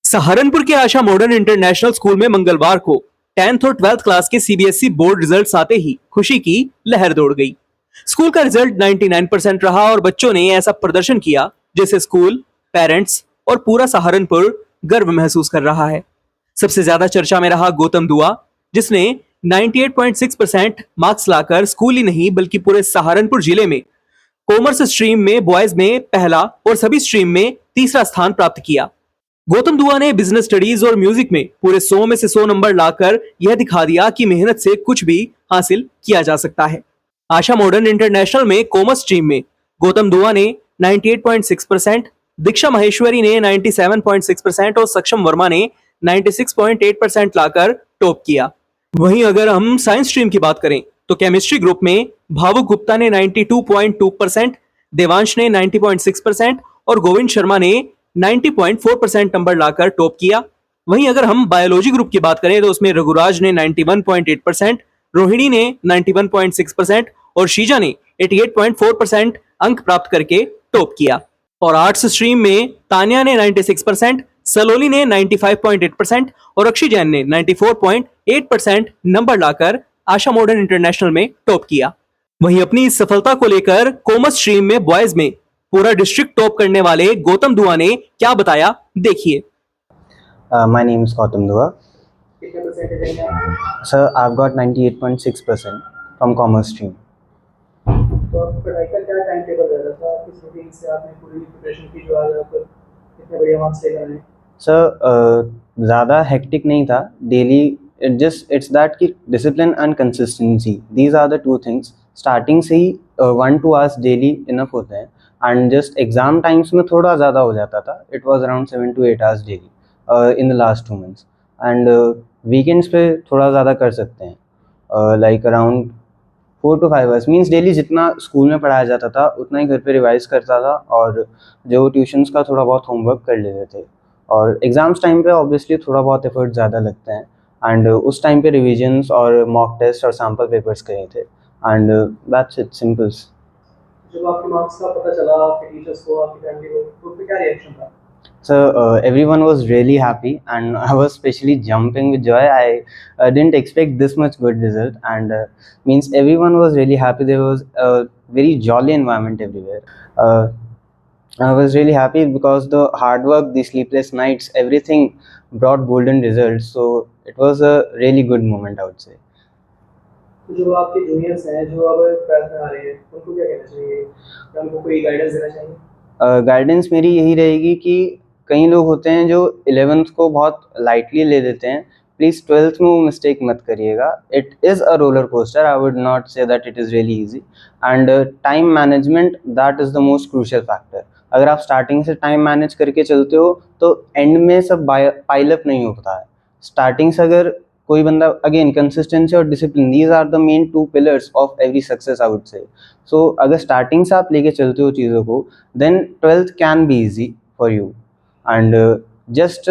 सहारनपुर के आशा modern international school में मंगलवार को 10th और 12th क्लास के सीबीएसई बोर्ड रिजल्ट्स आते ही खुशी की लहर दौड़ गई। स्कूल का रिजल्ट 99% रहा और बच्चों ने ऐसा प्रदर्शन किया जिसे स्कूल, पेरेंट्स और पूरा सहारनपुर गर्व महसूस कर रहा है। सबसे ज्यादा चर्चा में रहा गौतम दुआ, जिसने 98.6% मार्क्स लाकर स्कूल ही नहीं बल्कि पूरे सहारनपुर जिले में कॉमर्स स्ट्रीम में बॉयज में पहला और सभी स्ट्रीम में तीसरा स्थान प्राप्त किया। गौतम दुआ ने बिजनेस स्टडीज और म्यूजिक में पूरे 100 में से 100 नंबर लाकर यह दिखा दिया कि मेहनत से कुछ भी हासिल किया जा सकता है। आशा मॉडर्न इंटरनेशनल में कॉमर्स स्ट्रीम में गौतम दुआ ने 98.6%, दीक्षा माहेश्वरी ने 97.6% और सक्षम वर्मा ने 96.8% लाकर टॉप किया। वहीं अगर हम साइंस स्ट्रीम की बात करें तो केमिस्ट्री ग्रुप में भावुक गुप्ता ने 92.2%, देवांश ने 90.6% और गोविंद शर्मा ने 90.4% नंबर लाकर टॉप किया। वहीं अगर हम बायोलॉजी ग्रुप की बात करें तो उसमें रघुराज ने 91.8%, रोहिणी ने 91.6% और शीजा ने 88.4% अंक प्राप्त करके टॉप किया। और आर्ट्स स्ट्रीम में तान्या ने 96%, सलोली ने 95.8% और अक्षय जैन ने 94.8% नंबर लाकर आशा मॉडर्न इंटरनेशनल में टॉप किया। वहीं अपनी इस सफलता को लेकर कॉमर्स स्ट्रीम में बॉयज में पूरा डिस्ट्रिक्ट टॉप करने वाले गौतम दुआ ने क्या बताया, देखिए। My name is Gautam Dua. Sir, I've got 98.6% from commerce stream. तो पढ़ाई का क्या टाइम टेबल रहता था, किस रूटीन से आपने पूरी प्रिपरेशन की जो आज आप इतने बढ़िया मार्क्स लेकर आए? सर, ज़्यादा हेक्टिक नहीं था। डेली it's that कि discipline and consistency, these are the two things. Starting से ही 1-2 आवर्स डेली इनफ होते हैं एंड जस्ट एग्जाम टाइम्स में थोड़ा ज़्यादा हो जाता था। It was around 7 to 8 hours daily in the last 2 months and weekends पे थोड़ा ज़्यादा कर सकते हैं, like around 4 to 5 hours. Means daily जितना स्कूल में पढ़ाया जाता था उतना ही घर पे रिवाइज करता था और जो ट्यूशन्स का थोड़ा बहुत होमवर्क कर लेते थे। और एग्ज़ाम्स टाइम पे ऑब्वियसली थोड़ा बहुत एफर्ट ज़्यादा लगते हैं एंड उस टाइम पे रिविजन्स और मॉक टेस्ट और सैम्पल पेपर्स करे थे एंड दैट्स इट, सिंपल। जब आपके मार्क्स का पता चला आपके टीचर्स को, आपकी फैमिली को, तो उनका क्या रिएक्शन था? So everyone was really happy and I was especially jumping with joy. I didn't expect this much good result and means everyone was really happy. There was a very jolly environment everywhere. I was really happy because the hard work, the sleepless nights, everything brought golden results. So it was a really good moment, I would say. जो आपके juniors हैं जो अब 12th में आ रहे हैं, उनको क्या कहना चाहिए, या उनको कोई गाइडेंस देना चाहिए? गाइडेंस मेरी यही रहेगी कि कई लोग होते हैं जो 11th को बहुत लाइटली ले लेते हैं। प्लीज़ 12th में वो मिस्टेक मत करिएगा। It is a roller coaster, I would not say that it is really easy and time management, that is the most crucial factor. अगर आप स्टार्टिंग से टाइम मैनेज करके चलते हो तो एंड में सब पाइल अप नहीं होता है। स्टार्टिंग से अगर कोई बंदा, अगेन कंसिस्टेंसी और discipline, these are the main 2 pillars of every success, I would say. So अगर स्टार्टिंग से आप लेके चलते हो चीज़ों को, then 12th can be easy for you and just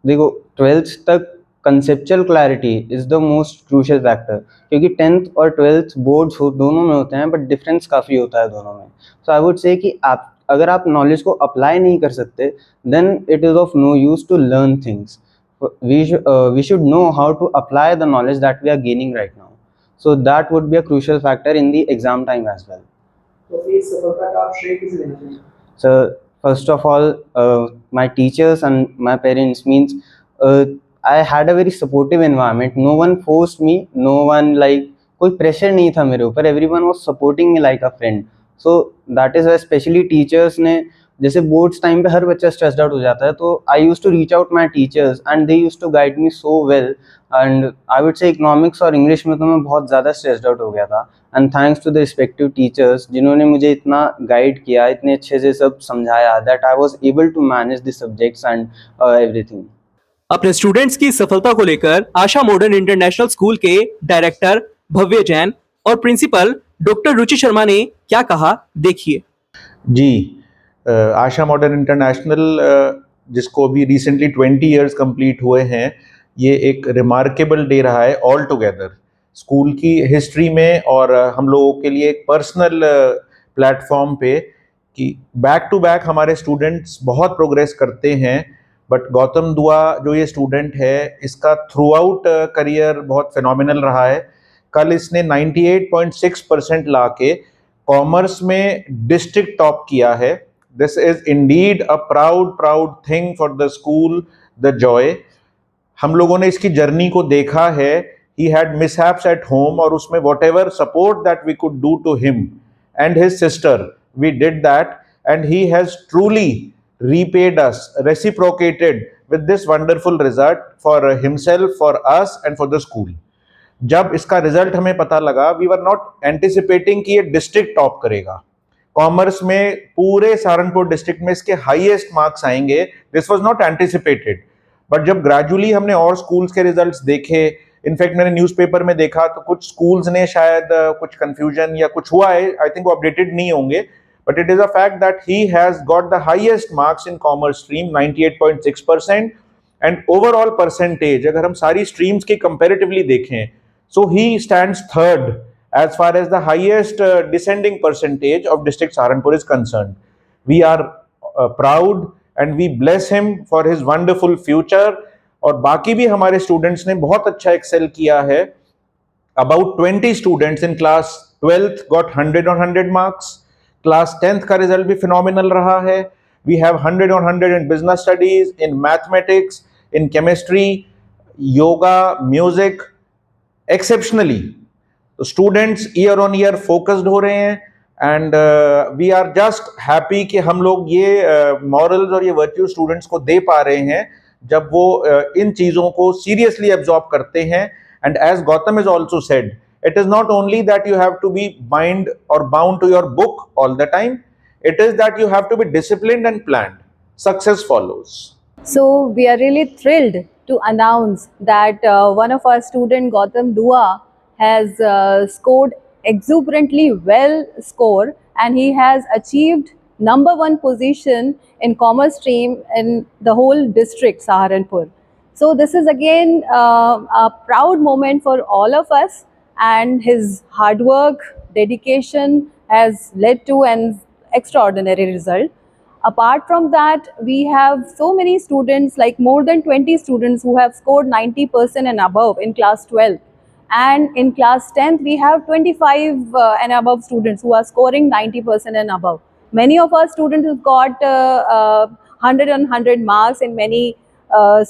देखो 12th तक conceptual clarity is the most crucial factor, क्योंकि 10th और 12th बोर्ड्स हो दोनों में होते हैं बट डिफरेंस काफ़ी होता है दोनों में। सो आई वुड से कि आप अगर आप नॉलेज को अप्लाई नहीं कर सकते, then it is of no use to learn things. We should know how to apply the knowledge that we are gaining right now. So that would be a crucial factor in the exam time as well. तो इस सफलता का आप श्रेय किसे देना चाहिए? So first of all, my teachers and my parents, means I had a very supportive environment. No one forced me, no one like कोई pressure नहीं था मेरे ऊपर. Everyone was supporting me like a friend. So that is why especially teachers ने, जैसे boards time पे हर बच्चा stressed out हो जाता है, तो I use to reach out my teachers and they use to guide me so well and I would say economics और English में तो मैं बहुत ज़्यादा स्ट्रेस्ड आउट हो गया था and thanks to the respective teachers जिन्होंने मुझे इतना गाइड किया, इतने अच्छे से सब समझाया, that I was able to manage the subjects and everything. अपने स्टूडेंट्स की सफलता को लेकर आशा मॉडर्न इंटरनेशनल स्कूल के डायरेक्टर भव्य जैन और प्रिंसिपल डॉक्टर रुचि शर्मा ने क्या कहा, देखिए। जी, आशा मॉडर्न इंटरनेशनल, जिसको भी रिसेंटली 20 इयर्स कंप्लीट हुए हैं, ये एक रिमार्केबल डे रहा है ऑल टुगेदर स्कूल की हिस्ट्री में और हम लोगों के लिए एक पर्सनल प्लेटफॉर्म पे कि बैक टू बैक हमारे स्टूडेंट्स बहुत प्रोग्रेस करते हैं बट गौतम दुआ जो ये स्टूडेंट है, इसका थ्रू आउट करियर बहुत फिनोमिनल रहा है। कल इसने 98.6% ला के कॉमर्स में डिस्ट्रिक्ट टॉप किया है। This is indeed a proud thing for the school, the joy. हम लोगों ने इसकी जर्नी को देखा है। He had mishaps at home, और उसमें whatever support that we could do to him and his sister, we did that, and he has truly repaid us, reciprocated with this wonderful result for himself, for us and for the school. जब इसका result हमें पता लगा, we were not anticipating कि ये district top करेगा। Commerce में पूरे सहारनपुर डिस्ट्रिक्ट में इसके हाईएस्ट मार्क्स आएंगे, this was not anticipated. But जब ग्रेजुअली हमने और स्कूल्स के रिजल्ट्स देखे, इनफैक्ट मैंने न्यूज़पेपर में देखा तो कुछ स्कूल्स ने शायद कुछ कंफ्यूजन या कुछ हुआ है, आई थिंक वो अपडेटेड नहीं होंगे, but it is a fact that he has got the highest marks in commerce stream, 98.6%, and overall percentage अगर हम सारी streams की comparatively देखें, so he stands third as far as the highest descending percentage of district Saharanpur is concerned. We are proud and we bless him for his wonderful future. और बाकी भी हमारे students ने बहुत अच्छा excel किया है। About 20 students in class 12th got 100 on 100 marks. Class 10th का रिजल्ट भी फिनोमिनल रहा है। We have 100 on 100 in business studies, in mathematics, in chemistry, yoga, music, exceptionally. तो students year on year focused हो रहे हैं, and we are just happy कि हम लोग ये मॉरल्स और ये वर्च्यू स्टूडेंट्स को दे पा रहे हैं जब वो इन चीज़ों को सीरियसली एब्जॉर्ब करते हैं। And as Gautam is also said, it is not only that you have to be bind or bound to your book all the time, it is that you have to be disciplined and planned. Success follows. So we are really thrilled to announce that one of our student, Gautam Dua, has scored exuberantly well score, and he has achieved #1 position in commerce stream in the whole district Saharanpur. So this is again a proud moment for all of us, and his hard work, dedication has led to an extraordinary result. Apart from that, we have so many students, like more than 20 students who have scored 90% and above in class 12. And in class 10th, we have 25 and above students who are scoring 90% and above. Many of our students have got 100 on 100 marks in many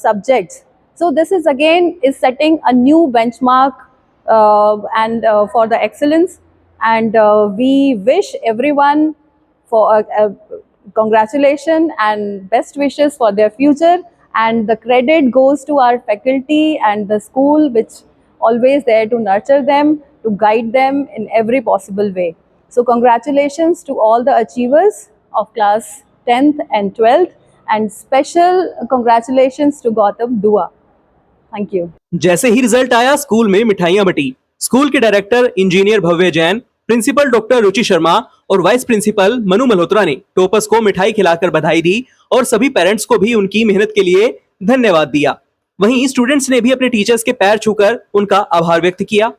subjects. So this is again setting a new benchmark and for the excellence, and we wish everyone for congratulations and best wishes for their future, and the credit goes to our faculty and the school, which always there to nurture them, to guide them in every possible way. So congratulations to all the achievers of class 10th and 12th, and special congratulations to Gautam Dua. Thank you. जैसे ही result आया, school में मिठाइयां बटी। School के director engineer भव्य Jain, principal doctor रुचि शर्मा और vice principal Manu Malhotra ने toppers को मिठाई खिलाकर बधाई दी और सभी पेरेंट्स को भी उनकी मेहनत के लिए धन्यवाद दिया। वहीं स्टूडेंट्स ने भी अपने टीचर्स के पैर छूकर उनका आभार व्यक्त किया।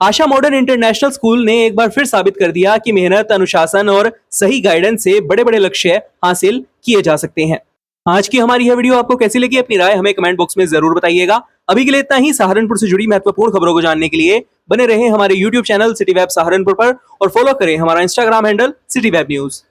आशा मॉडर्न इंटरनेशनल स्कूल ने एक बार फिर साबित कर दिया कि मेहनत, अनुशासन और सही गाइडेंस से बड़े-बड़े लक्ष्य हासिल किए जा सकते हैं। आज की हमारी यह वीडियो आपको कैसी लगी, अपनी राय हमें कमेंट बॉक्स में जरूर बताइएगा। अभी के लिए इतना ही। सहारनपुर से जुड़ी महत्वपूर्ण खबरों को जानने के लिए बने रहें हमारे YouTube channel city web Saharanpur पर और फॉलो करें हमारा Instagram handle city web news.